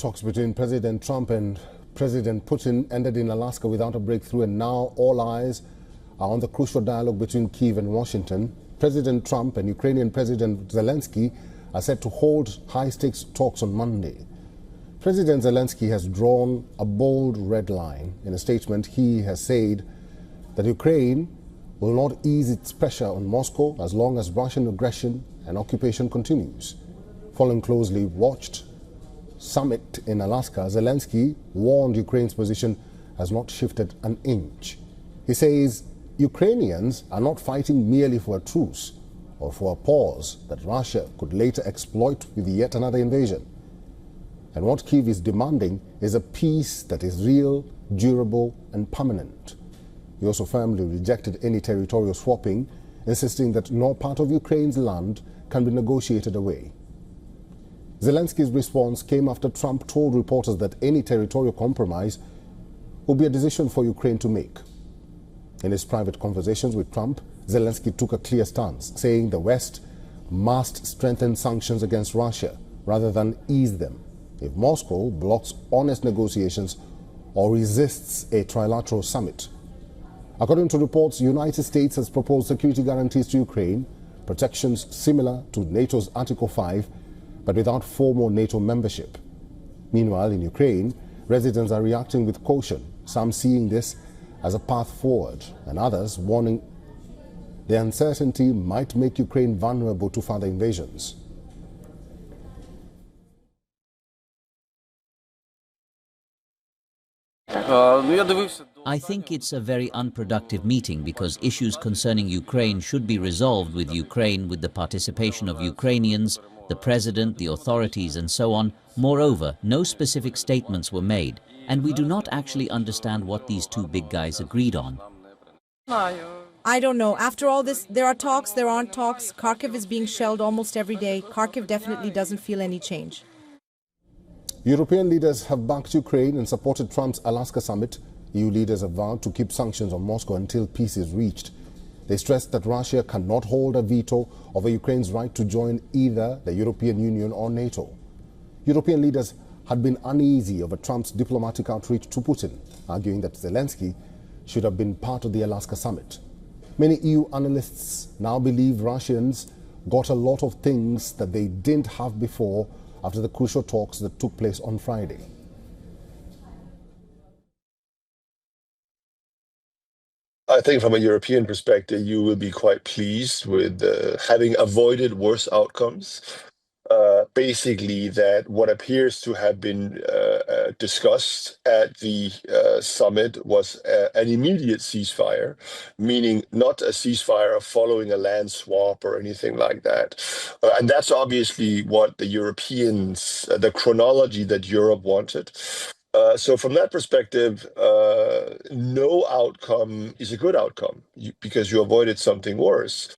talks between President Trump and President Putin ended in Alaska without a breakthrough, and now all eyes are on the crucial dialogue between Kyiv and Washington. President Trump and Ukrainian President Zelensky are set to hold high-stakes talks on Monday. President Zelensky has drawn a bold red line. In a statement, he has said that Ukraine will not ease its pressure on Moscow as long as Russian aggression and occupation continues. Following closely watched summit in Alaska, Zelensky warned Ukraine's position has not shifted an inch. He says Ukrainians are not fighting merely for a truce or for a pause that Russia could later exploit with yet another invasion. And what Kyiv is demanding is a peace that is real, durable, and permanent. He also firmly rejected any territorial swapping, insisting that no part of Ukraine's land can be negotiated away. Zelensky's response came after Trump told reporters that any territorial compromise would be a decision for Ukraine to make. In his private conversations with Trump, Zelensky took a clear stance, saying the West must strengthen sanctions against Russia rather than ease them if Moscow blocks honest negotiations or resists a trilateral summit. According to reports, the United States has proposed security guarantees to Ukraine, protections similar to NATO's Article 5, but without formal NATO membership. Meanwhile, in Ukraine, residents are reacting with caution, some seeing this as a path forward, and others warning the uncertainty might make Ukraine vulnerable to further invasions. I think it's a very unproductive meeting because issues concerning Ukraine should be resolved with Ukraine, with the participation of Ukrainians, the president, the authorities and so on. Moreover, no specific statements were made, and we do not actually understand what these two big guys agreed on. I don't know. After all this, there are talks, there aren't talks. Kharkiv is being shelled almost every day. Kharkiv definitely doesn't feel any change. European leaders have backed Ukraine and supported Trump's Alaska summit. EU leaders have vowed to keep sanctions on Moscow until peace is reached. They stressed that Russia cannot hold a veto over Ukraine's right to join either the European Union or NATO. European leaders had been uneasy over Trump's diplomatic outreach to Putin, arguing that Zelensky should have been part of the Alaska summit. Many EU analysts now believe Russians got a lot of things that they didn't have before after the crucial talks that took place on Friday. I think from a European perspective, you will be quite pleased with having avoided worse outcomes. Basically, that what appears to have been discussed at the summit was an immediate ceasefire, meaning not a ceasefire following a land swap or anything like that. And that's obviously what the Europeans, the chronology that Europe wanted. So from that perspective, no outcome is a good outcome because you avoided something worse.